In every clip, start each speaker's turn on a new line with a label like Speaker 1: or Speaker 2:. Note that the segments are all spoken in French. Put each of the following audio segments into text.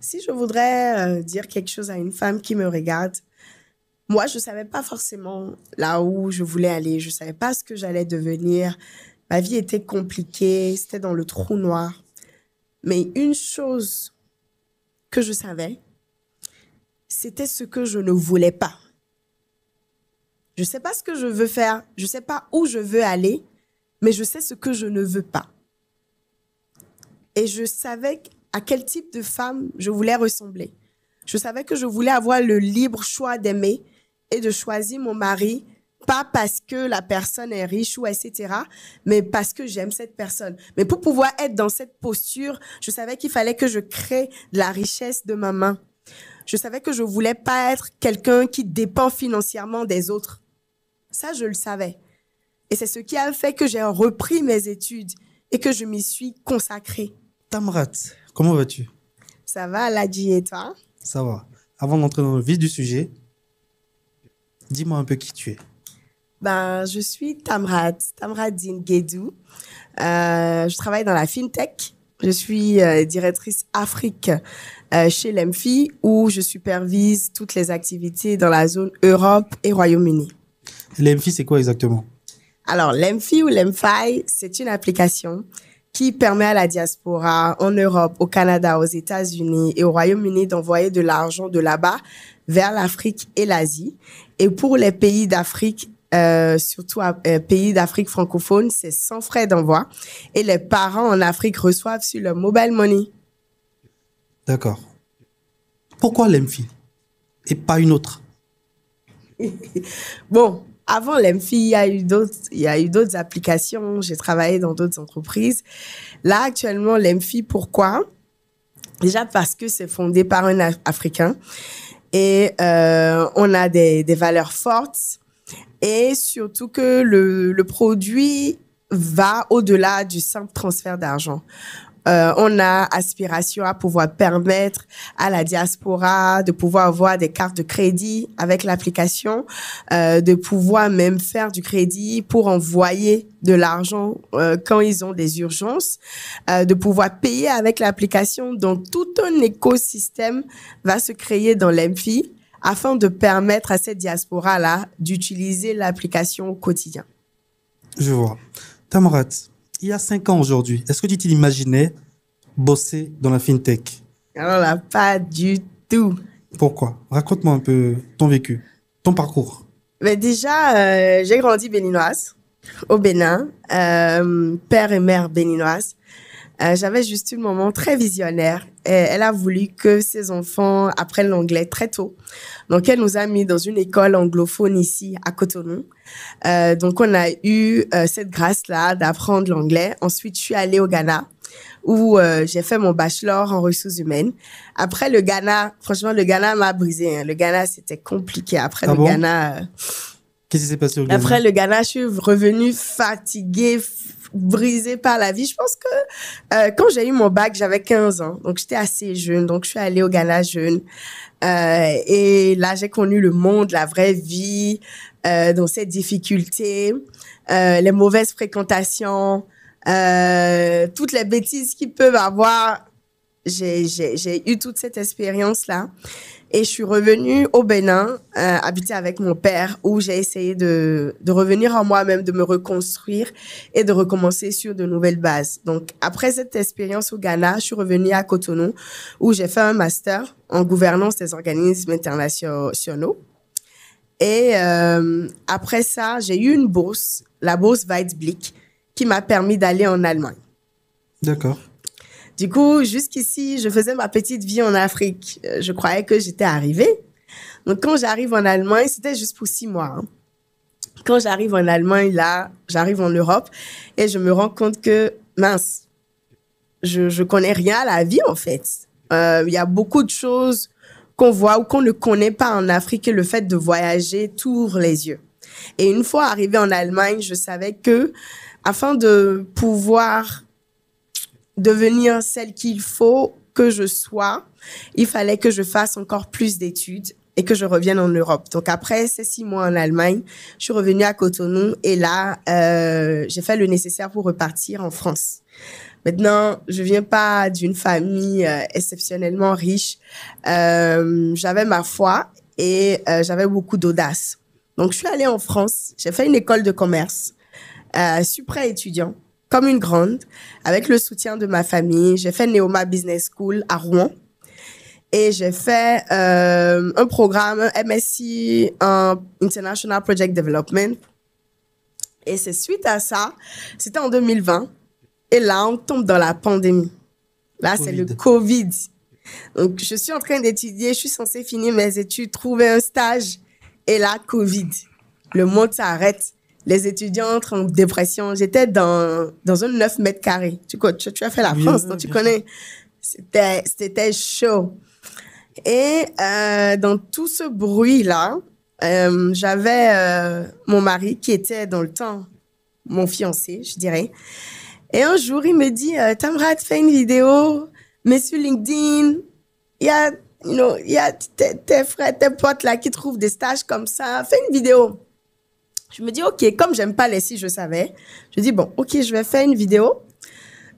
Speaker 1: Si je voudrais dire quelque chose à une femme qui me regarde, moi, je savais pas forcément là où je voulais aller. Je savais pas ce que j'allais devenir. Ma vie était compliquée, c'était dans le trou noir. Mais une chose que je savais, c'était ce que je ne voulais pas. Je sais pas ce que je veux faire, je sais pas où je veux aller, mais je sais ce que je ne veux pas. Et je savais à quel type de femme je voulais ressembler. Je savais que je voulais avoir le libre choix d'aimer et de choisir mon mari, pas parce que la personne est riche ou etc., mais parce que j'aime cette personne. Mais pour pouvoir être dans cette posture, je savais qu'il fallait que je crée de la richesse de ma main. Je savais que je voulais pas être quelqu'un qui dépend financièrement des autres. Ça, je le savais. Et c'est ce qui a fait que j'ai repris mes études et que je m'y suis consacrée.
Speaker 2: Tamrat, comment vas-tu?
Speaker 1: Ça va, Ladji, et toi?
Speaker 2: Ça va. Avant d'entrer dans le vif du sujet, dis-moi un peu qui tu es.
Speaker 1: Ben, je suis Tamrat Din Guédou. Je travaille dans la FinTech. Je suis directrice Afrique chez l'EMFI où je supervise toutes les activités dans la zone Europe et Royaume-Uni.
Speaker 2: L'EMFI, c'est quoi exactement?
Speaker 1: Alors, l'EMFI ou l'EMFI, c'est une application qui permet à la diaspora en Europe, au Canada, aux États-Unis et au Royaume-Uni d'envoyer de l'argent de là-bas vers l'Afrique et l'Asie. Et pour les pays d'Afrique, surtout pays d'Afrique francophone, c'est sans frais d'envoi. Et les parents en Afrique reçoivent sur leur mobile money.
Speaker 2: D'accord. Pourquoi l'EMFI et pas une autre?
Speaker 1: Bon, avant l'EMFI, il y a eu d'autres applications. J'ai travaillé dans d'autres entreprises. Là, actuellement, l'EMFI, pourquoi? Déjà parce que c'est fondé par un Africain et on a des valeurs fortes et surtout que le produit va au-delà du simple transfert d'argent. On a aspiration à pouvoir permettre à la diaspora de pouvoir avoir des cartes de crédit avec l'application, de pouvoir même faire du crédit pour envoyer de l'argent quand ils ont des urgences, de pouvoir payer avec l'application. Donc, tout un écosystème va se créer dans l'EMFI afin de permettre à cette diaspora-là d'utiliser l'application au quotidien.
Speaker 2: Je vois. Tamrat, il y a 5 ans aujourd'hui, est-ce que tu t'imaginais bosser dans la FinTech?
Speaker 1: Alors là, pas du tout.
Speaker 2: Pourquoi? Raconte-moi un peu ton vécu, ton parcours.
Speaker 1: Mais déjà, j'ai grandi béninoise, au Bénin, père et mère béninoise. J'avais juste une maman très visionnaire. Et elle a voulu que ses enfants apprennent l'anglais très tôt. Donc, elle nous a mis dans une école anglophone ici, à Cotonou. Donc, on a eu cette grâce-là d'apprendre l'anglais. Ensuite, je suis allée au Ghana où j'ai fait mon bachelor en ressources humaines. Après le Ghana, franchement, le Ghana m'a brisé. Hein. Le Ghana, c'était compliqué. Après
Speaker 2: Ah
Speaker 1: le
Speaker 2: bon?
Speaker 1: Ghana...
Speaker 2: Qu'est-ce qui s'est passé au Ghana?
Speaker 1: Après le Ghana, je suis revenue fatiguée, brisée par la vie. Je pense que quand j'ai eu mon bac, j'avais 15 ans. Donc, j'étais assez jeune. Donc, je suis allée au Ghana jeune. Et là, j'ai connu le monde, la vraie vie, dans ses difficultés, les mauvaises fréquentations, toutes les bêtises qu'ils peuvent avoir. J'ai eu toute cette expérience-là. Et je suis revenue au Bénin, habiter avec mon père, où j'ai essayé de revenir en moi-même, de me reconstruire et de recommencer sur de nouvelles bases. Donc, après cette expérience au Ghana, je suis revenue à Cotonou, où j'ai fait un master en gouvernance des organismes internationaux. Et après ça, j'ai eu une bourse, la bourse Weizblick, qui m'a permis d'aller en Allemagne.
Speaker 2: D'accord.
Speaker 1: Du coup, jusqu'ici, je faisais ma petite vie en Afrique. Je croyais que j'étais arrivée. Donc, quand j'arrive en Allemagne, c'était juste pour 6 mois. Hein. Quand j'arrive en Allemagne, là, j'arrive en Europe et je me rends compte que, mince, je connais rien à la vie, en fait. Il y a beaucoup de choses qu'on voit ou qu'on ne connaît pas en Afrique et le fait de voyager t'ouvre les yeux. Et une fois arrivée en Allemagne, je savais que, afin de pouvoir devenir celle qu'il faut que je sois, il fallait que je fasse encore plus d'études et que je revienne en Europe. Donc, après ces 6 mois en Allemagne, je suis revenue à Cotonou et là, j'ai fait le nécessaire pour repartir en France. Maintenant, je viens pas d'une famille exceptionnellement riche. J'avais ma foi et j'avais beaucoup d'audace. Donc, je suis allée en France. J'ai fait une école de commerce. Je suis pré-étudiant, comme une grande, avec le soutien de ma famille. J'ai fait Neoma Business School à Rouen. Et j'ai fait un programme MSc en International Project Development. Et c'est suite à ça, c'était en 2020. Et là, on tombe dans la pandémie. Là, c'est le Covid. Donc, je suis en train d'étudier, je suis censée finir mes études, trouver un stage. Et là, Covid. Le monde s'arrête. Les étudiants entrent en dépression. J'étais dans un 9 mètres carrés. Tu as fait la France, donc tu connais. C'était chaud. Et dans tout ce bruit-là, j'avais mon mari qui était dans le temps mon fiancé, je dirais. Et un jour, il me dit, Tamrat, fais une vidéo, mets sur LinkedIn. Il y a tes frères, tes potes là qui trouvent des stages comme ça. Fais une vidéo. Je me dis, OK, comme j'aime pas les si, je savais. Je dis, bon, OK, je vais faire une vidéo.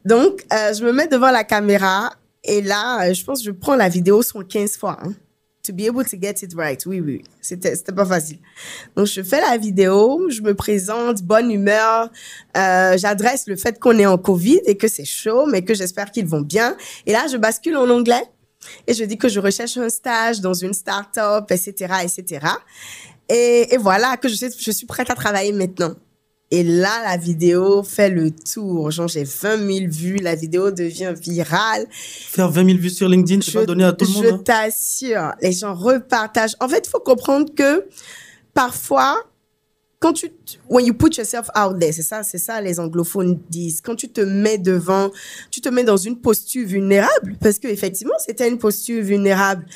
Speaker 1: Donc, je me mets devant la caméra et là, je pense que je prends la vidéo 115 fois. Hein. To be able to get it right. Oui. C'était pas facile. Donc, je fais la vidéo, je me présente, bonne humeur. J'adresse le fait qu'on est en COVID et que c'est chaud, mais que j'espère qu'ils vont bien. Et là, je bascule en anglais et je dis que je recherche un stage dans une start-up, etc., etc. Et voilà, que je suis prête à travailler maintenant. Et là, la vidéo fait le tour. Genre, j'ai 20 000 vues. La vidéo devient virale.
Speaker 2: Faire 20 000 vues sur LinkedIn, c'est pas donné à tout le monde.
Speaker 1: Je t'assure. Les gens repartagent. En fait, il faut comprendre que parfois, when you put yourself out there, c'est ça les anglophones disent. Quand tu te mets devant, tu te mets dans une posture vulnérable. Parce que effectivement, c'était une posture vulnérable.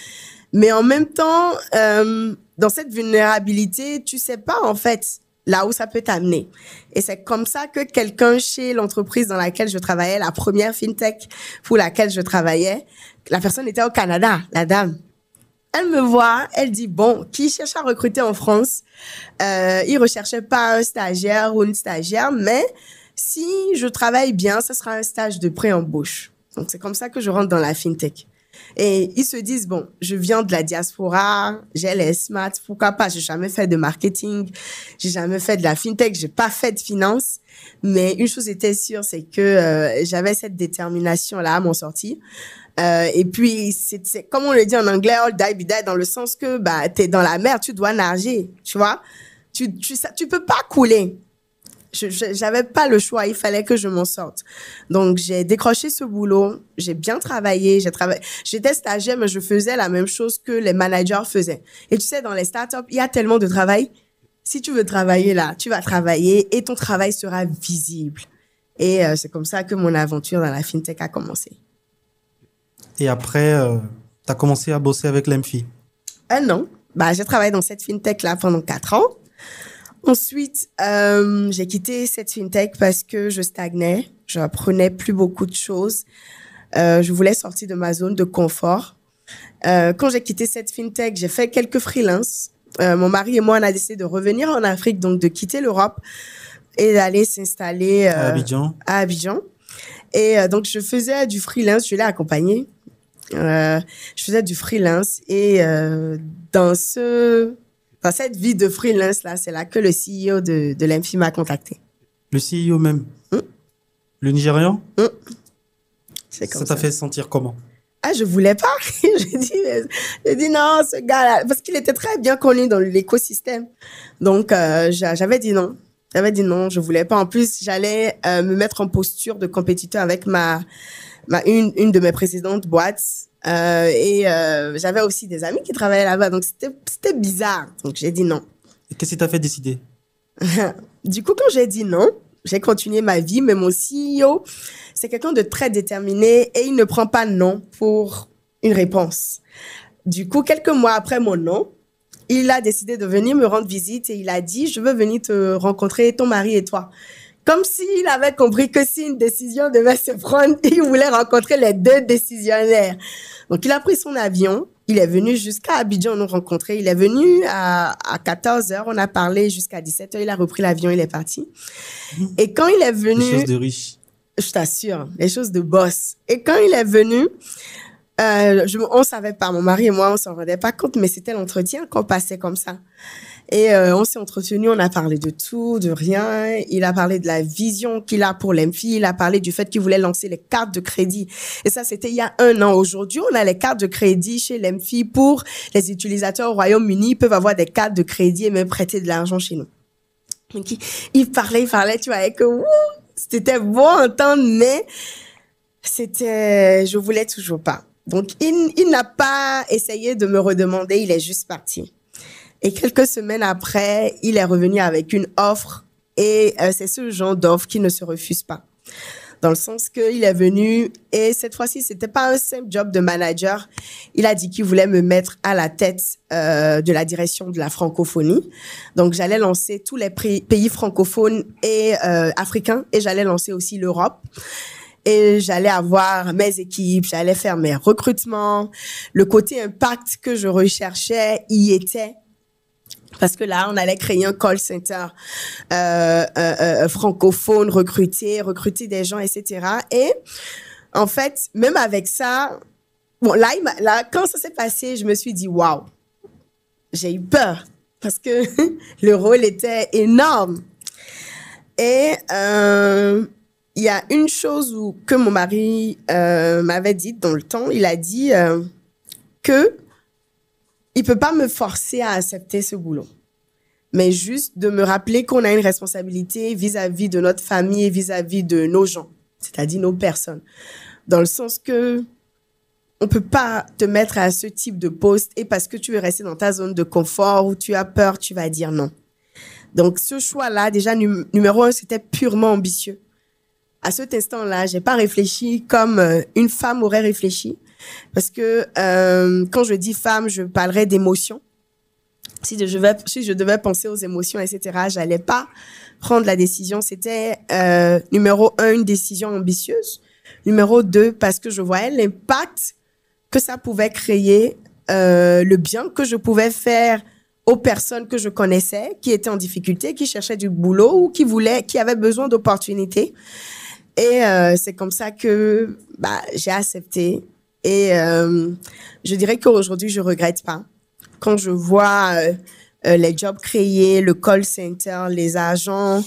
Speaker 1: Mais en même temps, dans cette vulnérabilité, tu sais pas, en fait, là où ça peut t'amener. Et c'est comme ça que quelqu'un chez l'entreprise dans laquelle je travaillais, la première fintech pour laquelle je travaillais, la personne était au Canada, la dame. Elle me voit, elle dit, bon, qui cherche à recruter en France? Il recherchait pas un stagiaire ou une stagiaire, mais si je travaille bien, ce sera un stage de pré-embauche. Donc, c'est comme ça que je rentre dans la fintech. Et ils se disent, bon, je viens de la diaspora, j'ai les smarts, pourquoi pas, j'ai jamais fait de marketing, j'ai jamais fait de la fintech, j'ai pas fait de finance, mais une chose était sûre, c'est que j'avais cette détermination-là à m'en sortir. Et puis, c'est comme on le dit en anglais, all die be die, dans le sens que bah, t'es dans la mer, tu dois nager, tu vois. Tu peux pas couler. J'avais pas le choix, il fallait que je m'en sorte. Donc, j'ai décroché ce boulot, j'ai bien travaillé, j'étais stagiaire, mais je faisais la même chose que les managers faisaient. Et tu sais, dans les startups, il y a tellement de travail. Si tu veux travailler là, tu vas travailler et ton travail sera visible. Et c'est comme ça que mon aventure dans la fintech a commencé.
Speaker 2: Et après, tu as commencé à bosser avec l'EMFI?
Speaker 1: Non. Bah, j'ai travaillé dans cette fintech-là pendant 4 ans. Ensuite, j'ai quitté cette fintech parce que je stagnais. Je apprenais plus beaucoup de choses. Je voulais sortir de ma zone de confort. Quand j'ai quitté cette fintech, j'ai fait quelques freelances. Mon mari et moi, on a décidé de revenir en Afrique, donc de quitter l'Europe et d'aller s'installer
Speaker 2: à
Speaker 1: Abidjan. Et donc, je faisais du freelance. Je l'ai accompagné. Je faisais du freelance et dans cette vie de freelance là, c'est là que le CEO de l'EMFI m'a contacté.
Speaker 2: Le CEO même? Le Nigérian?
Speaker 1: C'est comme
Speaker 2: ça t'a fait sentir comment?
Speaker 1: Ah, je voulais pas. J'ai dit non, ce gars-là, parce qu'il était très bien connu dans l'écosystème. Donc, j'avais dit non. Je voulais pas. En plus, j'allais me mettre en posture de compétiteur avec une de mes précédentes boîtes. J'avais aussi des amis qui travaillaient là-bas. Donc, c'était bizarre. Donc, j'ai dit non.
Speaker 2: Et qu'est-ce qui t'a fait décider?
Speaker 1: Du coup, quand j'ai dit non, j'ai continué ma vie. Mais mon CEO, c'est quelqu'un de très déterminé et il ne prend pas non pour une réponse. Du coup, quelques mois après mon non, il a décidé de venir me rendre visite et il a dit, je veux venir te rencontrer, ton mari et toi. Comme s'il avait compris que si une décision devait se prendre, il voulait rencontrer les deux décisionnaires. Donc, il a pris son avion Il est venu jusqu'à Abidjan, on nous rencontrait. Il est venu à 14 heures, on a parlé jusqu'à 17 heures. Il a repris l'avion, il est parti. Et quand il est venu...
Speaker 2: Des choses de riche.
Speaker 1: Je t'assure, les choses de boss. Et quand il est venu, on savait pas, mon mari et moi, on s'en rendait pas compte, mais c'était l'entretien qu'on passait comme ça. Et on s'est entretenu, on a parlé de tout, de rien. Il a parlé de la vision qu'il a pour l'EMFI. Il a parlé du fait qu'il voulait lancer les cartes de crédit. Et ça, c'était il y a 1 an. Aujourd'hui, on a les cartes de crédit chez l'EMFI pour les utilisateurs au Royaume-Uni. Ils peuvent avoir des cartes de crédit et même prêter de l'argent chez nous. Donc, il parlait, tu vois, et que c'était bon à entendre, mais je voulais toujours pas. Donc, il n'a pas essayé de me redemander, il est juste parti. Et quelques semaines après, il est revenu avec une offre. Et c'est ce genre d'offre qui ne se refuse pas. Dans le sens qu'il est venu, et cette fois-ci, c'était pas un simple job de manager. Il a dit qu'il voulait me mettre à la tête de la direction de la francophonie. Donc, j'allais lancer tous les pays francophones et africains, et j'allais lancer aussi l'Europe. Et j'allais avoir mes équipes, j'allais faire mes recrutements. Le côté impact que je recherchais y était. Parce que là, on allait créer un call center francophone, recruter des gens, etc. Et en fait, même avec ça, bon, là, quand ça s'est passé, je me suis dit, waouh, j'ai eu peur parce que le rôle était énorme. Et il y a une chose que mon mari m'avait dit dans le temps. Il a dit que il peut pas me forcer à accepter ce boulot, mais juste de me rappeler qu'on a une responsabilité vis-à-vis de notre famille et vis-à-vis de nos gens, c'est-à-dire nos personnes. Dans le sens que on peut pas te mettre à ce type de poste et parce que tu veux rester dans ta zone de confort où tu as peur, tu vas dire non. Donc, ce choix-là, déjà, numéro 1, c'était purement ambitieux. À cet instant-là, j'ai pas réfléchi comme une femme aurait réfléchi. Parce que quand je dis femme, je parlerai d'émotions. Si je devais penser aux émotions, etc., j'allais pas prendre la décision. C'était numéro 1, une décision ambitieuse. Numéro 2, parce que je voyais l'impact que ça pouvait créer, le bien que je pouvais faire aux personnes que je connaissais, qui étaient en difficulté, qui cherchaient du boulot ou qui avaient besoin d'opportunités. Et c'est comme ça que j'ai accepté. Et je dirais qu'aujourd'hui, je regrette pas. Quand je vois les jobs créés, le call center, les agents,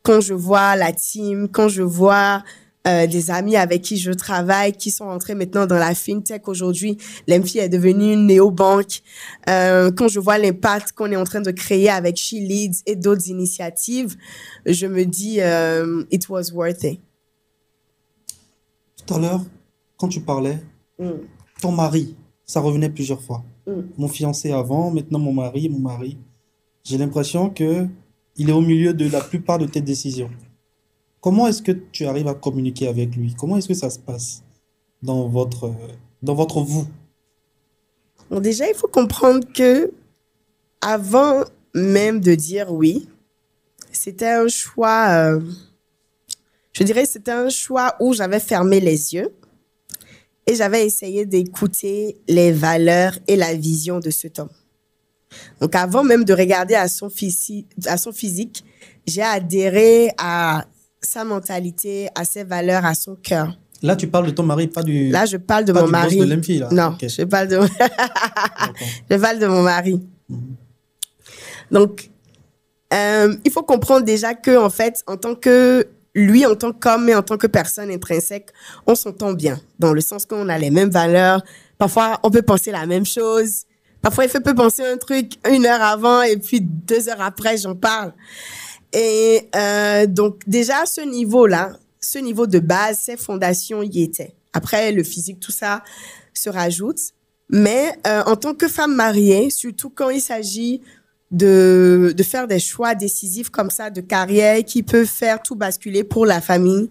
Speaker 1: quand je vois la team, quand je vois des amis avec qui je travaille, qui sont entrés maintenant dans la fintech aujourd'hui, l'EMFI est devenue une néobanque. Quand je vois l'impact qu'on est en train de créer avec She Leads et d'autres initiatives, je me dis it was worth it.
Speaker 2: Tout à l'heure, quand tu parlais, ton mari, ça revenait plusieurs fois. Mon fiancé avant, maintenant mon mari. J'ai l'impression que il est au milieu de la plupart de tes décisions. Comment est-ce que tu arrives à communiquer avec lui? Comment est-ce que ça se passe dans votre vous?
Speaker 1: Bon, déjà, il faut comprendre que avant même de dire oui, c'était un choix, je dirais que c'était un choix où j'avais fermé les yeux et j'avais essayé d'écouter les valeurs et la vision de cet homme. Donc, avant même de regarder à son physique, j'ai adhéré à sa mentalité, à ses valeurs, à son cœur.
Speaker 2: Là, tu parles de ton mari, pas du...
Speaker 1: Là, je parle de mon mari.
Speaker 2: Boss de l'EMFI, là.
Speaker 1: Non,
Speaker 2: Okay.
Speaker 1: je parle de... je parle de mon mari. Donc, il faut comprendre déjà que, en fait, en tant que lui, en tant qu'homme et en tant que personne intrinsèque, on s'entend bien. Dans le sens qu'on a les mêmes valeurs. Parfois, on peut penser la même chose. Parfois, il peut penser un truc 1 heure avant et puis 2 heures après, j'en parle. Et donc, déjà, ce niveau-là, ce niveau de base, ces fondations y étaient. Après, le physique, tout ça se rajoute. Mais en tant que femme mariée, surtout quand il s'agit de faire des choix décisifs comme ça, de carrière, qui peut faire tout basculer pour la famille,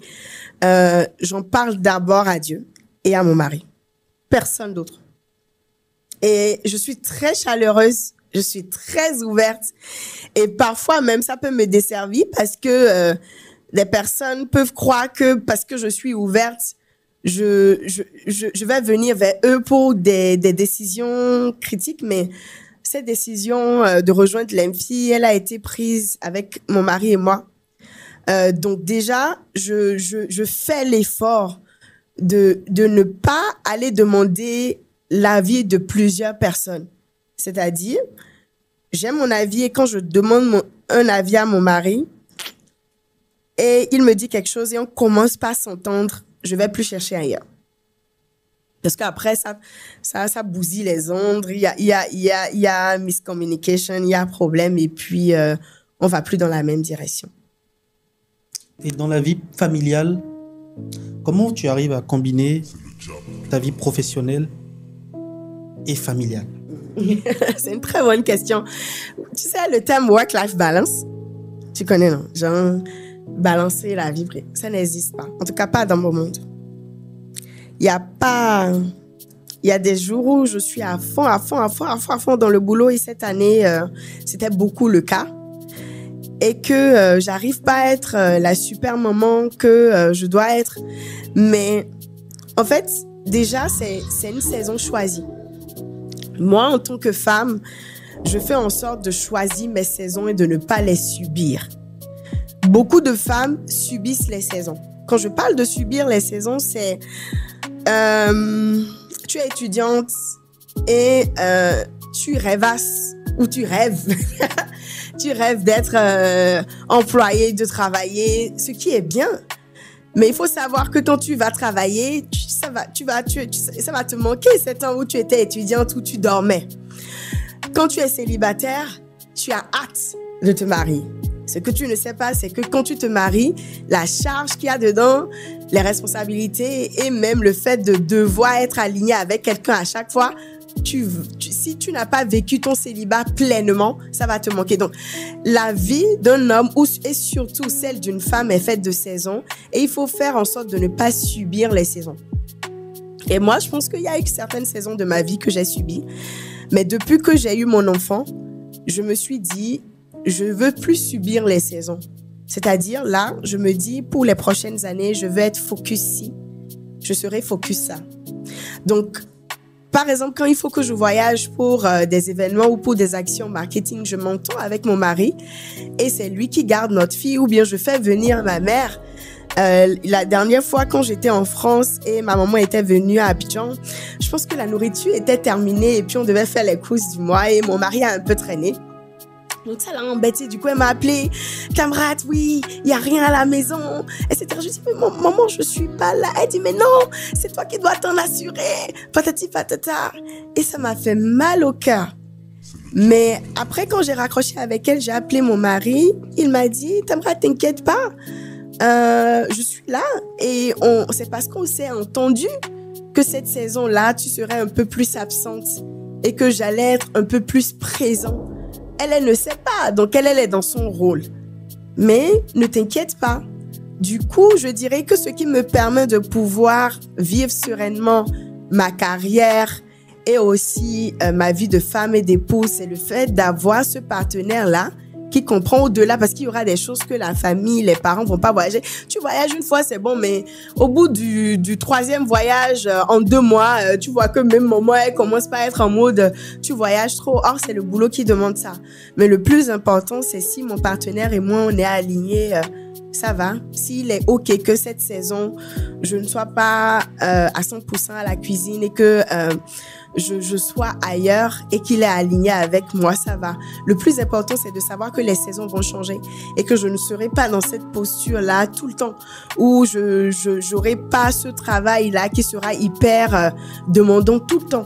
Speaker 1: j'en parle d'abord à Dieu et à mon mari. Personne d'autre. Et je suis très chaleureuse, je suis très ouverte. Et parfois même, ça peut me desservir parce que des personnes peuvent croire que parce que je suis ouverte, je vais venir vers eux pour des décisions critiques, mais cette décision de rejoindre l'EMFI, elle a été prise avec mon mari et moi. Donc déjà, je fais l'effort de ne pas aller demander l'avis de plusieurs personnes. C'est-à-dire, j'ai mon avis et quand je demande un avis à mon mari et il me dit quelque chose et on commence pas à s'entendre, je vais plus chercher ailleurs. Parce qu'après, ça bousille les ondes, il y a miscommunication, il y a problème et puis on va plus dans la même direction.
Speaker 2: Et dans la vie familiale, comment tu arrives à combiner ta vie professionnelle et familiale?
Speaker 1: C'est une très bonne question. Tu sais, le terme work-life balance, tu connais, non? Genre, balancer la vie, ça n'existe pas. En tout cas, pas dans mon monde. Il y a des jours où je suis à fond dans le boulot et cette année, c'était beaucoup le cas. Et que j'arrive pas à être la super maman que je dois être. Mais en fait, déjà, c'est une saison choisie. Moi, en tant que femme, je fais en sorte de choisir mes saisons et de ne pas les subir. Beaucoup de femmes subissent les saisons. Quand je parle de subir les saisons, c'est tu es étudiante et tu rêvasses ou tu rêves. Tu rêves d'être employée, de travailler, ce qui est bien. Mais il faut savoir que quand tu vas travailler, ça va te manquer ce temps où tu étais étudiante, où tu dormais. Quand tu es célibataire, tu as hâte de te marier. Ce que tu ne sais pas, c'est que quand tu te maries, la charge qu'il y a dedans, les responsabilités et même le fait de devoir être aligné avec quelqu'un à chaque fois, si tu n'as pas vécu ton célibat pleinement, ça va te manquer. Donc, la vie d'un homme et surtout celle d'une femme est faite de saisons et il faut faire en sorte de ne pas subir les saisons. Et moi, je pense qu'il y a eu certaines saisons de ma vie que j'ai subies. Mais depuis que j'ai eu mon enfant, je me suis dit, je veux plus subir les saisons. C'est-à-dire, là, je me dis, pour les prochaines années, je veux être focus ci. Je serai focus ça. Donc, par exemple, quand il faut que je voyage pour des événements ou pour des actions marketing, je m'entends avec mon mari et c'est lui qui garde notre fille ou bien je fais venir ma mère. La dernière fois, quand j'étais en France et ma maman était venue à Abidjan, je pense que la nourriture était terminée et puis on devait faire les courses du mois et mon mari a un peu traîné. Donc ça l'a embêté. Du coup, elle m'a appelé. Camarade, oui, il n'y a rien à la maison, etc. Je dis, mais maman, je ne suis pas là. Elle dit, mais non, c'est toi qui dois t'en assurer. Patati patata. Et ça m'a fait mal au cœur. Mais après, quand j'ai raccroché avec elle, j'ai appelé mon mari. Il m'a dit, Tamra, t'inquiète pas. Je suis là. Et c'est parce qu'on s'est entendu que cette saison-là, tu serais un peu plus absente et que j'allais être un peu plus présent. Elle ne sait pas, donc elle est dans son rôle. Mais ne t'inquiète pas. Du coup, je dirais que ce qui me permet de pouvoir vivre sereinement ma carrière et aussi ma vie de femme et d'épouse, c'est le fait d'avoir ce partenaire-là qui comprend au-delà, parce qu'il y aura des choses que la famille, les parents vont pas voyager. Tu voyages une fois, c'est bon, mais au bout du troisième voyage, en 2 mois, tu vois que même maman, elle commence pas à être en mode tu voyages trop. Or, c'est le boulot qui demande ça. Mais le plus important, c'est si mon partenaire et moi, on est alignés, ça va. S'il est OK que cette saison, je ne sois pas à 100% à la cuisine et que je sois ailleurs et qu'il est aligné avec moi, ça va. Le plus important, c'est de savoir que les saisons vont changer et que je ne serai pas dans cette posture-là tout le temps où je n'aurai pas ce travail-là qui sera hyper demandant tout le temps.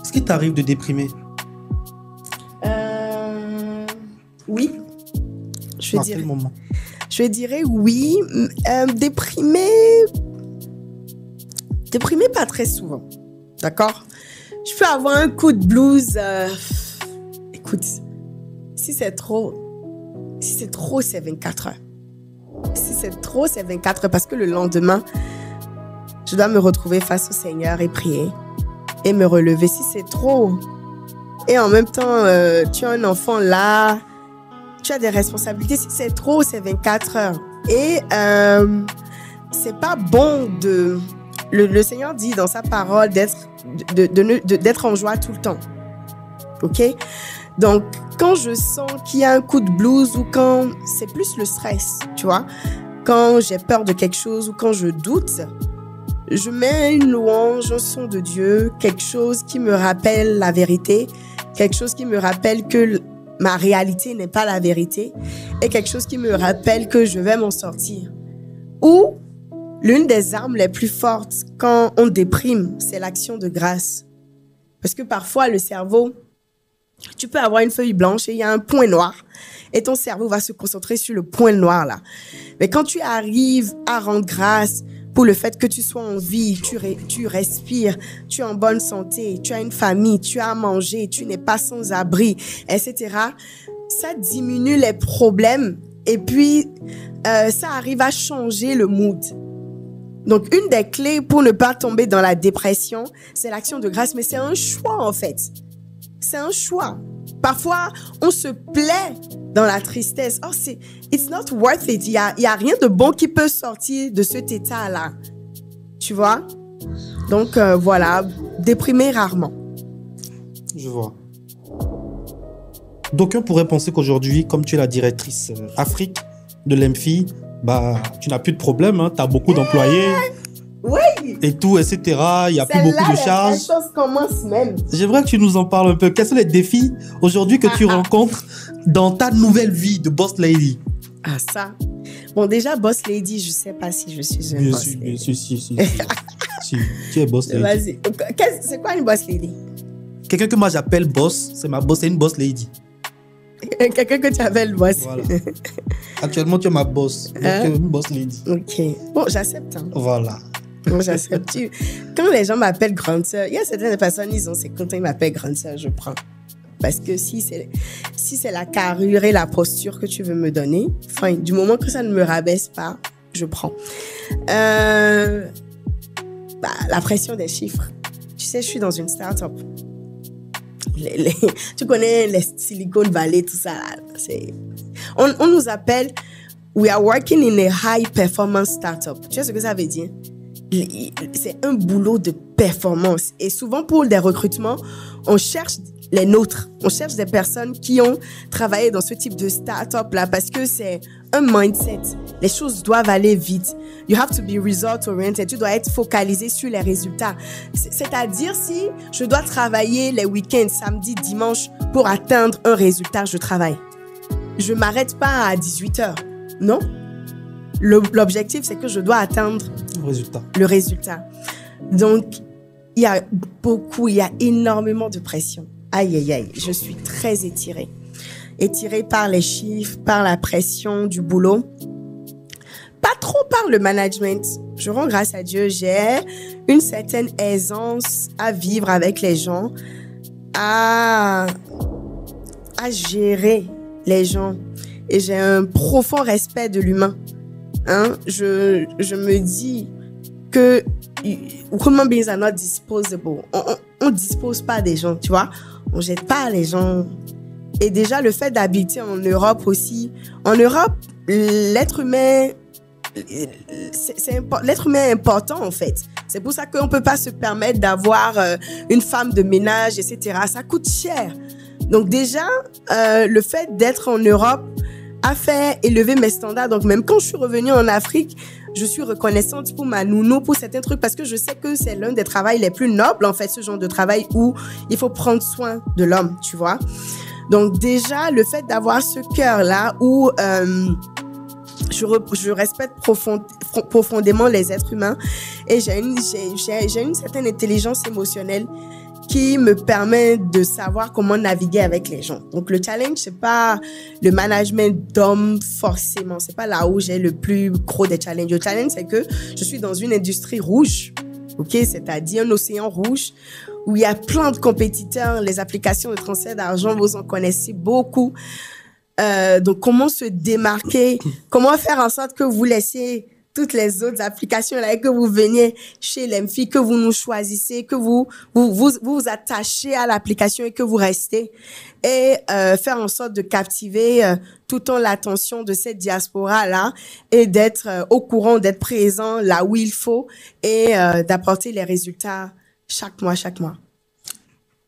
Speaker 2: Est-ce qu'il t'arrive de déprimer?
Speaker 1: Oui.
Speaker 2: À quel moment?
Speaker 1: Je dirais oui. Déprimer pas très souvent. D'accord? Je peux avoir un coup de blues. Écoute, si c'est trop, c'est 24 heures. Si c'est trop, c'est 24 heures parce que le lendemain, je dois me retrouver face au Seigneur et prier et me relever. Si c'est trop, et en même temps, tu as un enfant là, tu as des responsabilités. Si c'est trop, c'est 24 heures. Et c'est pas bon Le Seigneur dit dans sa parole d'être en joie tout le temps. OK? Donc, quand je sens qu'il y a un coup de blues ou quand c'est plus le stress, tu vois, quand j'ai peur de quelque chose ou quand je doute, je mets une louange, un son de Dieu, quelque chose qui me rappelle la vérité, quelque chose qui me rappelle que ma réalité n'est pas la vérité et quelque chose qui me rappelle que je vais m'en sortir. Ou l'une des armes les plus fortes quand on déprime, c'est l'action de grâce. Parce que parfois, le cerveau, tu peux avoir une feuille blanche et il y a un point noir et ton cerveau va se concentrer sur le point noir là. Mais quand tu arrives à rendre grâce pour le fait que tu sois en vie, tu respires, tu es en bonne santé, tu as une famille, tu as à manger, tu n'es pas sans abri, etc., ça diminue les problèmes et puis ça arrive à changer le mood. Donc, une des clés pour ne pas tomber dans la dépression, c'est l'action de grâce, mais c'est un choix en fait. C'est un choix. Parfois, on se plaît dans la tristesse. Oh, it's not worth it. Il y a rien de bon qui peut sortir de cet état-là. Tu vois? Donc, voilà, déprimer rarement.
Speaker 2: Je vois. D'aucuns pourraient penser qu'aujourd'hui, comme tu es la directrice Afrique de l'EMFI, bah, tu n'as plus de problème, hein, tu as beaucoup d'employés.
Speaker 1: Oui.
Speaker 2: Et tout, etc. Il n'y a plus beaucoup de charges.
Speaker 1: Les choses commencent même.
Speaker 2: J'aimerais que tu nous en parles un peu. Quels sont les défis aujourd'hui que tu rencontres dans ta nouvelle vie de Boss Lady?
Speaker 1: Ah, ça. Bon, déjà, Boss Lady, je ne sais pas si je suis une Boss Lady.
Speaker 2: Bien sûr, si, tu es Boss Lady.
Speaker 1: Vas-y. C'est quoi une Boss Lady?
Speaker 2: Quelqu'un que moi j'appelle Boss, c'est une Boss Lady.
Speaker 1: Quelqu'un que tu appelles Boss.
Speaker 2: Voilà. Actuellement, tu es ma boss. Donc, tu es une Boss Lady.
Speaker 1: Ok. Bon, j'accepte. Hein.
Speaker 2: Voilà.
Speaker 1: Bon, j'accepte. Quand les gens m'appellent grande sœur, il y a certaines personnes, c'est quand ils m'appellent grande sœur, je prends. Parce que si c'est la carrure et la posture que tu veux me donner, fine. Du moment que ça ne me rabaisse pas, je prends. La pression des chiffres. Tu sais, je suis dans une start-up. Tu connais les Silicon Valley, tout ça. On nous appelle We are working in a high performance startup. Tu sais ce que ça veut dire? C'est un boulot de performance. Et souvent, pour des recrutements, on cherche les nôtres. On cherche des personnes qui ont travaillé dans ce type de start-up-là parce que c'est un mindset. Les choses doivent aller vite. You have to be result-oriented. Tu dois être focalisé sur les résultats. C'est-à-dire, si je dois travailler les week-ends, samedi, dimanche, pour atteindre un résultat, je travaille. Je ne m'arrête pas à 18h. Non. L'objectif, c'est que je dois atteindre le résultat. Donc, il y a énormément de pression. Aïe, aïe, aïe, je suis très étirée. Étirée par les chiffres, par la pression du boulot. Pas trop par le management. Je rends grâce à Dieu, j'ai une certaine aisance à vivre avec les gens, à gérer les gens. Et j'ai un profond respect de l'humain. Hein? Je me dis que human beings are not disposable. On dispose pas des gens, tu vois. On jette pas les gens. Et déjà, le fait d'habiter en Europe aussi. En Europe, l'être humain, l'être humain est important, en fait. C'est pour ça qu'on ne peut pas se permettre d'avoir une femme de ménage, etc. Ça coûte cher. Donc déjà, le fait d'être en Europe a fait élever mes standards. Donc même quand je suis revenue en Afrique, je suis reconnaissante pour ma nounou, pour certains trucs, parce que je sais que c'est l'un des travails les plus nobles, en fait, ce genre de travail où il faut prendre soin de l'homme, tu vois. Donc déjà, le fait d'avoir ce cœur-là où je respecte profondément les êtres humains et j'ai une certaine intelligence émotionnelle qui me permet de savoir comment naviguer avec les gens. Donc, le challenge, c'est pas le management d'hommes forcément. C'est pas là où j'ai le plus gros des challenges. Le challenge, c'est que je suis dans une industrie rouge, ok, c'est-à-dire un océan rouge où il y a plein de compétiteurs. Les applications de transfert d'argent, vous en connaissez beaucoup. Donc, comment se démarquer? Comment faire en sorte que vous laissez toutes les autres applications là et que vous veniez chez l'Emfi, que vous nous choisissez, que vous attachez à l'application et que vous restez et faire en sorte de captiver tout le temps l'attention de cette diaspora là et d'être au courant, d'être présent là où il faut et d'apporter les résultats chaque mois.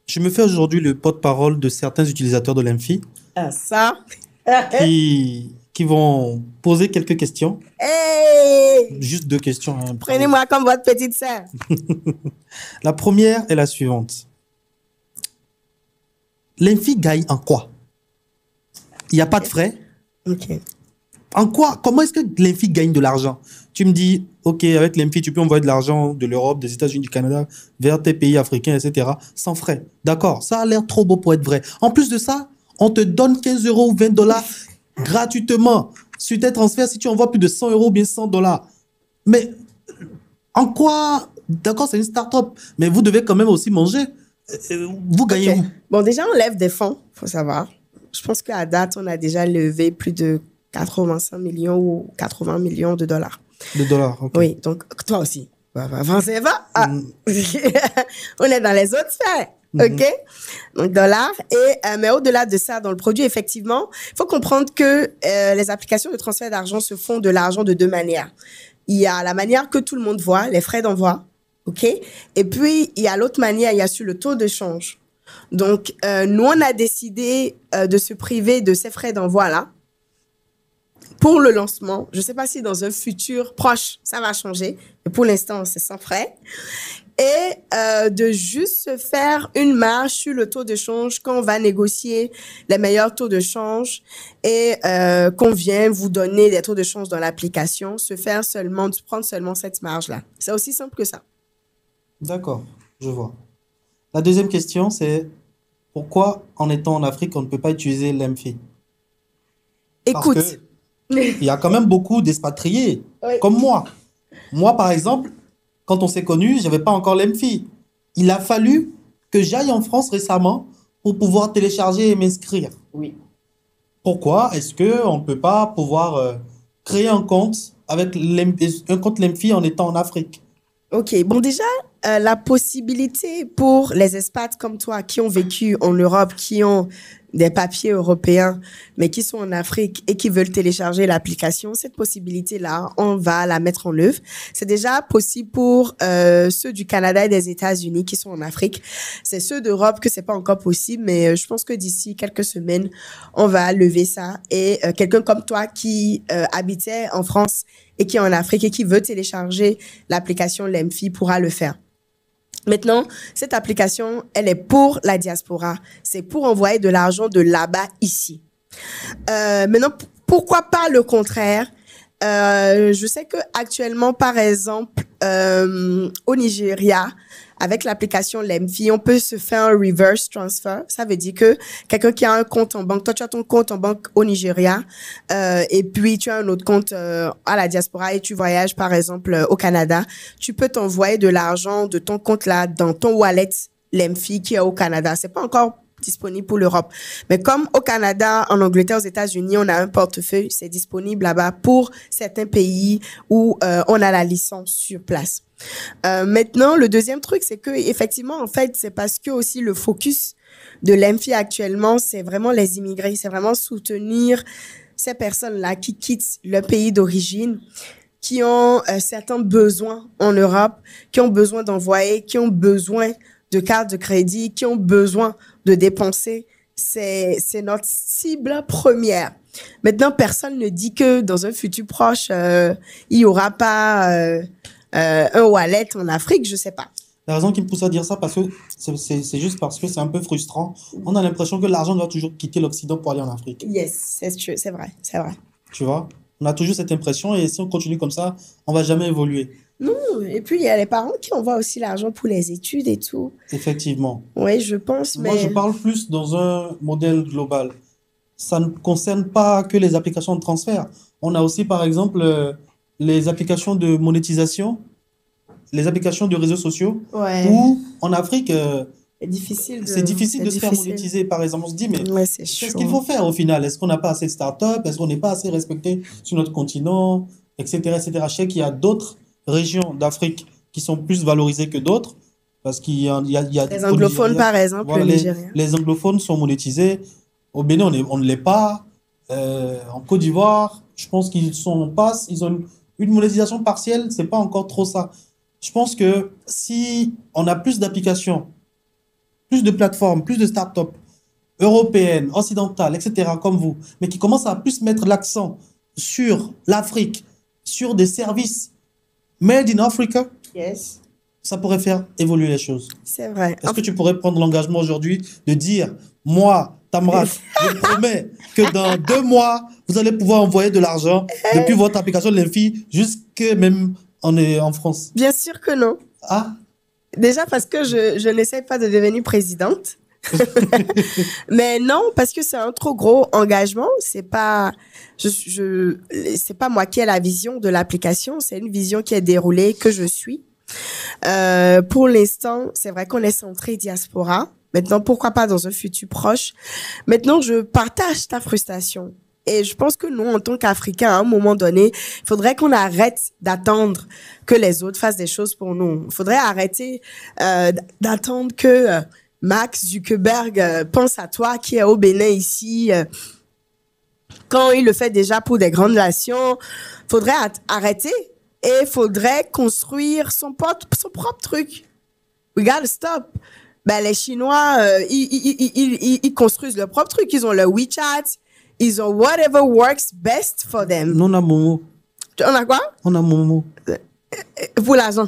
Speaker 2: Je me fais aujourd'hui le porte-parole de certains utilisateurs de l'Emfi
Speaker 1: Ça.
Speaker 2: qui vont poser quelques questions.
Speaker 1: Hey!
Speaker 2: Juste 2 questions. Hein,
Speaker 1: prenez-moi comme votre petite sœur.
Speaker 2: La première est la suivante. L'Emfi gagne en quoi? Il n'y a pas de frais.
Speaker 1: OK.
Speaker 2: En quoi? Comment est-ce que l'Emfi gagne de l'argent? Tu me dis, OK, avec l'Emfi, tu peux envoyer de l'argent de l'Europe, des États-Unis, du Canada, vers tes pays africains, etc., sans frais. D'accord, ça a l'air trop beau pour être vrai. En plus de ça, on te donne 15 € ou 20 $ gratuitement sur tes transferts si tu envoies plus de 100 € ou bien 100 $. Mais en quoi? D'accord, c'est une start-up, mais vous devez quand même aussi manger. Vous gagnez où?
Speaker 1: Bon, déjà, on lève des fonds, il faut savoir. Je pense qu'à date, on a déjà levé plus de 85 millions ou 80 millions de dollars.
Speaker 2: De dollars, OK.
Speaker 1: Oui, donc toi aussi. Avancez, va. On est dans les autres sphères. OK? Donc, dollars. Mais au-delà de ça, dans le produit, effectivement, il faut comprendre que les applications de transfert d'argent se font de l'argent de 2 manières. Il y a la manière que tout le monde voit, les frais d'envoi. OK? Et puis, il y a l'autre manière, il y a sur le taux de change. Donc, nous, on a décidé de se priver de ces frais d'envoi-là pour le lancement. Je ne sais pas si dans un futur proche, ça va changer. Mais pour l'instant, c'est sans frais. Et de juste se faire une marge sur le taux de change quand on va négocier les meilleurs taux de change et qu'on vient vous donner des taux de change dans l'application, prendre seulement cette marge-là. C'est aussi simple que ça.
Speaker 2: D'accord, je vois. La deuxième question, c'est pourquoi, en étant en Afrique, on ne peut pas utiliser l'Emfi?
Speaker 1: Écoute.
Speaker 2: Parce que il y a quand même beaucoup d'expatriés, comme moi. Moi, par exemple, quand on s'est connus, je n'avais pas encore l'Emfi. Il a fallu que j'aille en France récemment pour pouvoir télécharger et m'inscrire.
Speaker 1: Oui.
Speaker 2: Pourquoi est-ce qu'on ne peut pas pouvoir créer un compte avec un compte l'Emfi en étant en Afrique?
Speaker 1: OK. Bon, déjà, la possibilité pour les expats comme toi qui ont vécu en Europe, qui ont des papiers européens, mais qui sont en Afrique et qui veulent télécharger l'application, cette possibilité-là, on va la mettre en œuvre. C'est déjà possible pour ceux du Canada et des États-Unis qui sont en Afrique. C'est ceux d'Europe que c'est pas encore possible, mais je pense que d'ici quelques semaines, on va lever ça. Et quelqu'un comme toi qui habitait en France et qui est en Afrique et qui veut télécharger l'application l'Emfi pourra le faire. Maintenant, cette application, elle est pour la diaspora. C'est pour envoyer de l'argent de là-bas ici. Maintenant, pourquoi pas le contraire? Je sais que actuellement, par exemple, au Nigeria, avec l'application l'Emfi, on peut se faire un reverse transfer. Ça veut dire que quelqu'un qui a un compte en banque, toi tu as ton compte en banque au Nigeria, et puis tu as un autre compte à la diaspora et tu voyages par exemple au Canada, tu peux t'envoyer de l'argent de ton compte là dans ton wallet l'Emfi qui est au Canada. C'est pas encore disponible pour l'Europe. Mais comme au Canada, en Angleterre, aux États-Unis, on a un portefeuille, c'est disponible là-bas pour certains pays où on a la licence sur place. Maintenant, le deuxième truc, c'est que effectivement, en fait, c'est parce que aussi le focus de l'Emfi actuellement, c'est vraiment les immigrés, c'est vraiment soutenir ces personnes-là qui quittent leur pays d'origine, qui ont certains besoins en Europe, qui ont besoin d'envoyer, qui ont besoin de cartes de crédit, qui ont besoin de dépenser. C'est notre cible première. Maintenant, personne ne dit que dans un futur proche, il y aura pas un wallet en Afrique, je sais pas.
Speaker 2: La raison qui me pousse à dire ça, parce que c'est juste parce que c'est un peu frustrant. On a l'impression que l'argent doit toujours quitter l'Occident pour aller en Afrique.
Speaker 1: Yes, c'est vrai.
Speaker 2: Tu vois? On a toujours cette impression et si on continue comme ça, on va jamais évoluer.
Speaker 1: Non, et puis il y a les parents qui envoient aussi l'argent pour les études et tout.
Speaker 2: Effectivement.
Speaker 1: Oui, je pense, mais...
Speaker 2: Moi, je parle plus dans un modèle global. Ça ne concerne pas que les applications de transfert. On a aussi, par exemple, les applications de monétisation, les applications de réseaux sociaux, où en Afrique, c'est difficile de se faire monétiser, par exemple. On se dit, mais qu'est-ce qu'il faut faire au final? Est-ce qu'on n'a pas assez de start-up? Est-ce qu'on n'est pas assez respecté sur notre continent? etc., etc. Je sais qu'il y a d'autres régions d'Afrique qui sont plus valorisées que d'autres, parce qu'il y a,
Speaker 1: Les anglophones, par exemple,
Speaker 2: voilà,
Speaker 1: le Nigeria.
Speaker 2: les anglophones sont monétisés. Au Bénin, on ne l'est pas. En Côte d'Ivoire, je pense ils ont une monétisation partielle, c'est pas encore trop ça. Je pense que si on a plus d'applications, plus de plateformes, plus de startups européennes, occidentales, etc., comme vous, mais qui commencent à plus mettre l'accent sur l'Afrique, sur des services made in Africa,
Speaker 1: Yes.
Speaker 2: ça pourrait faire évoluer les choses.
Speaker 1: C'est vrai.
Speaker 2: Est-ce que tu pourrais prendre l'engagement aujourd'hui de dire, moi, Tamrat, je promets que dans 2 mois, vous allez pouvoir envoyer de l'argent depuis votre application de l'Infi jusque même en France?
Speaker 1: Bien sûr que non.
Speaker 2: Ah,
Speaker 1: Déjà parce que je n'essaie pas de devenir présidente. Mais non, parce que c'est un trop gros engagement. C'est pas moi qui ai la vision de l'application. C'est une vision qui est déroulée, que je suis. Pour l'instant, c'est vrai qu'on est centré diaspora. Maintenant, pourquoi pas dans un futur proche? Maintenant, je partage ta frustration. Et je pense que nous, en tant qu'Africains, à un moment donné, il faudrait qu'on arrête d'attendre que les autres fassent des choses pour nous. Il faudrait arrêter d'attendre que Mark Zuckerberg pense à toi qui est au Bénin ici. Quand il le fait déjà pour des grandes nations, il faudrait arrêter et il faudrait construire son propre truc. We gotta stop. Ben, les Chinois, ils construisent leur propre truc. Ils ont leur WeChat. Ils ont whatever works best for them.
Speaker 2: nous, on a Momo.
Speaker 1: On a quoi?
Speaker 2: On a Momo.
Speaker 1: Pour l'argent.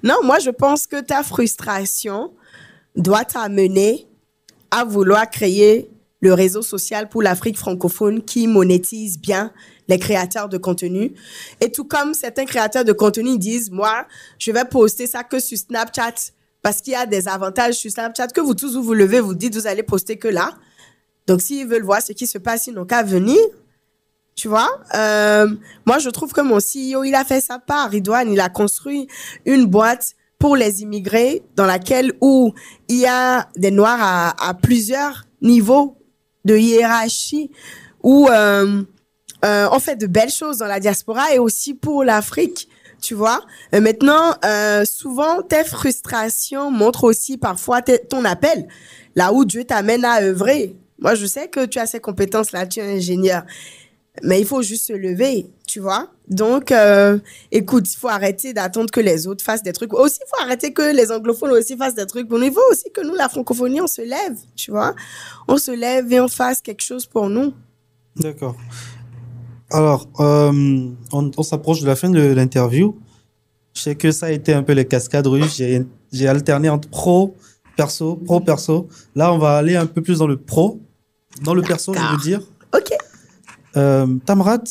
Speaker 1: Non, moi, je pense que ta frustration doit t'amener à vouloir créer le réseau social pour l'Afrique francophone qui monétise bien les créateurs de contenu. Et tout comme certains créateurs de contenu disent, moi, je vais poster ça que sur Snapchat parce qu'il y a des avantages sur Snapchat que vous tous vous levez, vous dites, vous allez poster que là. Donc, s'ils veulent voir ce qui se passe, ils n'ont qu'à venir. Tu vois, moi, je trouve que mon CEO, il a fait sa part. Ridouane, il a construit une boîte pour les immigrés où il y a des Noirs à plusieurs niveaux de hiérarchie, où on fait de belles choses dans la diaspora et aussi pour l'Afrique. Tu vois, maintenant, souvent, tes frustrations montrent aussi parfois ton appel, là où Dieu t'amène à œuvrer. Moi, je sais que tu as ces compétences-là, tu es ingénieur. Mais il faut juste se lever, tu vois. Donc, écoute, il faut arrêter d'attendre que les autres fassent des trucs. Aussi, il faut arrêter que les anglophones aussi fassent des trucs. Bon, il faut aussi que nous, la francophonie, on se lève, tu vois. On se lève et on fasse quelque chose pour nous.
Speaker 2: D'accord. Alors, on s'approche de la fin de l'interview. Je sais que ça a été un peu les cascades russes. J'ai alterné entre pro, perso. Là, on va aller un peu plus dans le pro. Dans le perso, je veux dire.
Speaker 1: OK.
Speaker 2: Tamrat,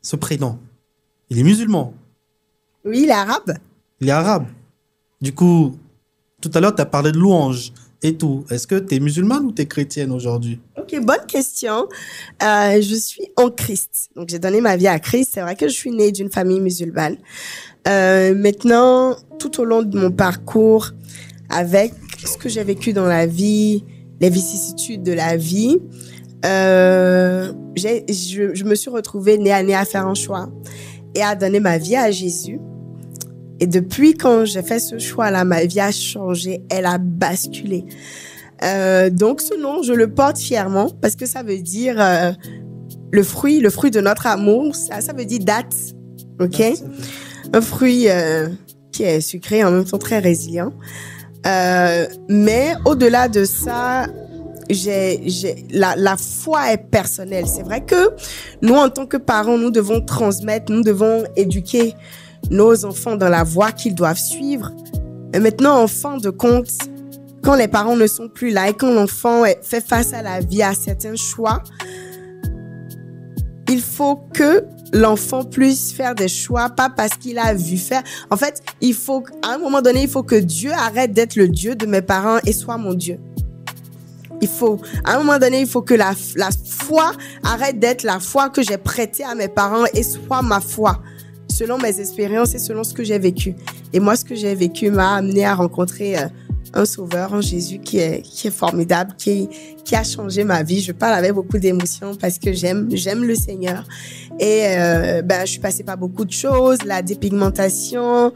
Speaker 2: ce prénom, il est musulman.
Speaker 1: Oui, il est arabe.
Speaker 2: Il est arabe. Du coup, tout à l'heure, tu as parlé de louange et tout. Est-ce que tu es musulmane ou tu es chrétienne aujourd'hui?
Speaker 1: Ok, bonne question. Je suis en Christ. Donc, j'ai donné ma vie à Christ. C'est vrai que je suis née d'une famille musulmane. Maintenant, tout au long de mon parcours, avec ce que j'ai vécu dans la vie, les vicissitudes de la vie, je me suis retrouvée nez à nez à faire un choix et à donner ma vie à Jésus. Et depuis quand j'ai fait ce choix-là, ma vie a changé, elle a basculé. Donc ce nom, je le porte fièrement parce que ça veut dire le fruit de notre amour. Ça veut dire date, ok? Un fruit qui est sucré, en même temps très résilient. Mais au-delà de ça, la foi est personnelle. C'est vrai que nous, en tant que parents, nous devons transmettre, nous devons éduquer nos enfants dans la voie qu'ils doivent suivre. Et maintenant, en fin de compte, quand les parents ne sont plus là et quand l'enfant fait face à la vie, à certains choix, il faut que l'enfant puisse faire des choix, pas parce qu'il a vu faire. En fait, à un moment donné, il faut que Dieu arrête d'être le Dieu de mes parents et soit mon Dieu. À un moment donné, il faut que la foi arrête d'être la foi que j'ai prêtée à mes parents et soit ma foi, selon mes expériences et selon ce que j'ai vécu. Et moi, ce que j'ai vécu m'a amené à rencontrer un sauveur, un Jésus qui est formidable, qui a changé ma vie. Je parle avec beaucoup d'émotion parce que j'aime le Seigneur. Et je suis passée par beaucoup de choses, la dépigmentation,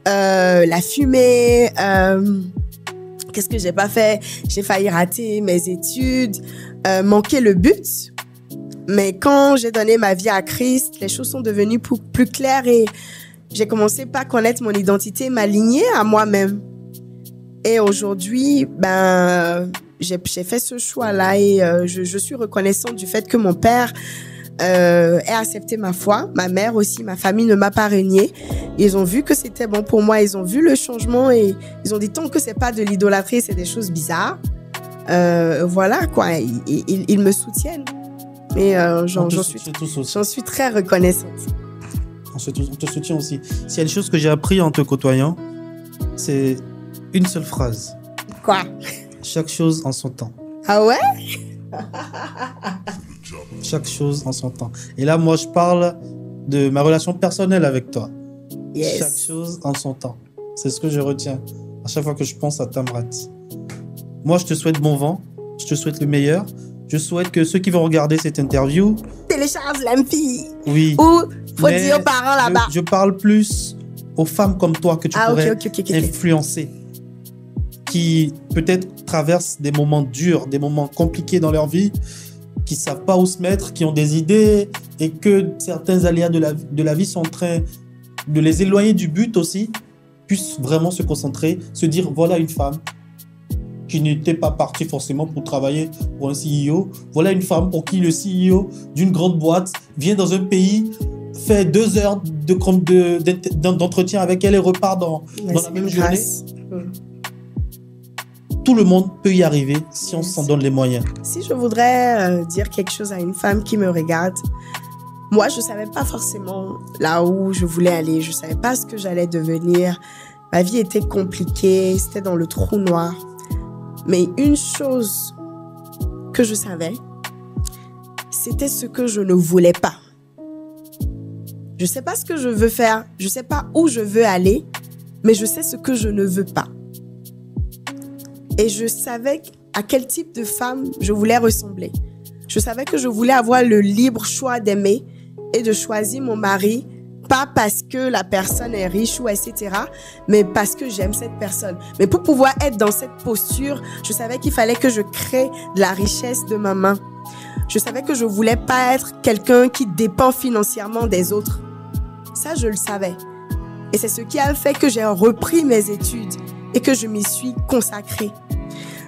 Speaker 1: la fumée. Qu'est-ce que j'ai pas fait? J'ai failli rater mes études, manquer le but. Mais quand j'ai donné ma vie à Christ, les choses sont devenues plus claires et j'ai commencé par connaître mon identité, m'aligner à moi-même. Et aujourd'hui, j'ai fait ce choix-là et je suis reconnaissante du fait que mon père ait accepté ma foi. Ma mère aussi, ma famille ne m'a pas renié. Ils ont vu que c'était bon pour moi, ils ont vu le changement et ils ont dit tant que c'est pas de l'idolâtrie, c'est des choses bizarres. Voilà quoi, ils me soutiennent. Et j'en suis très reconnaissante.
Speaker 2: On te soutient aussi. S'il y a une chose que j'ai appris en te côtoyant, c'est une seule phrase.
Speaker 1: Quoi?
Speaker 2: Chaque chose en son temps.
Speaker 1: Ah ouais?
Speaker 2: Chaque chose en son temps. Et là, moi, je parle de ma relation personnelle avec toi.
Speaker 1: Yes.
Speaker 2: Chaque chose en son temps. C'est ce que je retiens à chaque fois que je pense à Tamrat. Moi, je te souhaite bon vent. Je te souhaite le meilleur. Je souhaite que ceux qui vont regarder cette interview
Speaker 1: téléchargent l'Amphi.
Speaker 2: Oui.
Speaker 1: Ou faut dire aux parents là-bas.
Speaker 2: Je parle plus aux femmes comme toi que tu pourrais influencer, qui peut-être traversent des moments durs, des moments compliqués dans leur vie, qui savent pas où se mettre, qui ont des idées et que certains aléas de la vie sont en train de les éloigner du but aussi, puissent vraiment se concentrer, se dire voilà une femme qui n'était pas partie forcément pour travailler pour un CEO. Voilà une femme pour qui le CEO d'une grande boîte vient dans un pays, fait 2 heures d'entretien avec elle et repart dans la même journée. Tout le monde peut y arriver si on s'en donne les moyens.
Speaker 1: Si je voudrais dire quelque chose à une femme qui me regarde, moi, je ne savais pas forcément là où je voulais aller. Je ne savais pas ce que j'allais devenir. Ma vie était compliquée, c'était dans le trou noir. Mais une chose que je savais, c'était ce que je ne voulais pas. Je ne sais pas ce que je veux faire, je ne sais pas où je veux aller, mais je sais ce que je ne veux pas. Et je savais à quel type de femme je voulais ressembler. Je savais que je voulais avoir le libre choix d'aimer et de choisir mon mari, pas parce que la personne est riche ou etc., mais parce que j'aime cette personne. Mais pour pouvoir être dans cette posture, je savais qu'il fallait que je crée de la richesse de ma main. Je savais que je voulais pas être quelqu'un qui dépend financièrement des autres. Ça, je le savais. Et c'est ce qui a fait que j'ai repris mes études et que je m'y suis consacrée.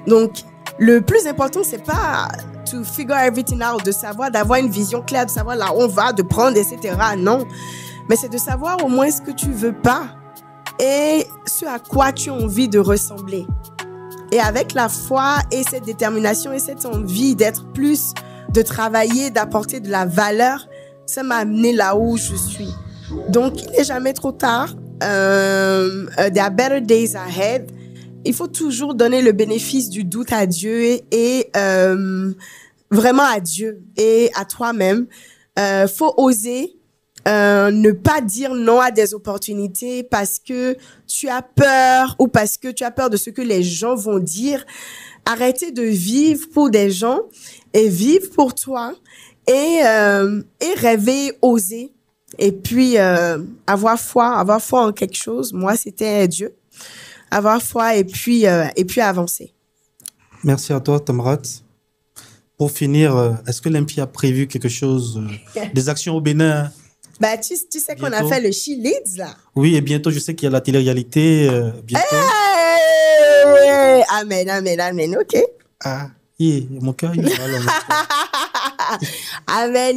Speaker 1: Donc, le plus important, c'est pas to figure everything out, de savoir, d'avoir une vision claire, de savoir là où on va, de prendre, etc. Non. Mais c'est de savoir au moins ce que tu veux pas et ce à quoi tu as envie de ressembler. Et avec la foi et cette détermination et cette envie d'être plus, de travailler, d'apporter de la valeur, ça m'a amené là où je suis. Donc, il n'est jamais trop tard. There are better days ahead. Il faut toujours donner le bénéfice du doute à Dieu et vraiment à Dieu et à toi-même. Faut oser ne pas dire non à des opportunités parce que tu as peur ou parce que tu as peur de ce que les gens vont dire. Arrêter de vivre pour des gens et vivre pour toi et rêver, oser. Et puis, avoir foi en quelque chose. Moi, c'était Dieu. Avoir foi et puis avancer.
Speaker 2: Merci à toi, Tamrat. Pour finir, est-ce que l'Amphi a prévu quelque chose, des actions au Bénin?
Speaker 1: Bah, tu sais qu'on a fait le She Leads, là.
Speaker 2: Oui, et bientôt, je sais qu'il y a la télé-réalité. Bientôt.
Speaker 1: Hey! Amen, ok.
Speaker 2: Ah, mon cœur, il va alors.
Speaker 1: Amen.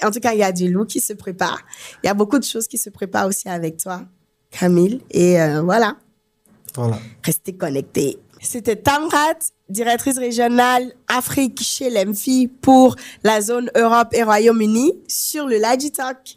Speaker 1: En tout cas, il y a du loup qui se prépare. Il y a beaucoup de choses qui se préparent aussi avec toi, Camille. Et voilà. Restez connectés. C'était Tamrat, directrice régionale Afrique chez l'Amphi pour la zone Europe et Royaume-Uni sur le Lagi Talk.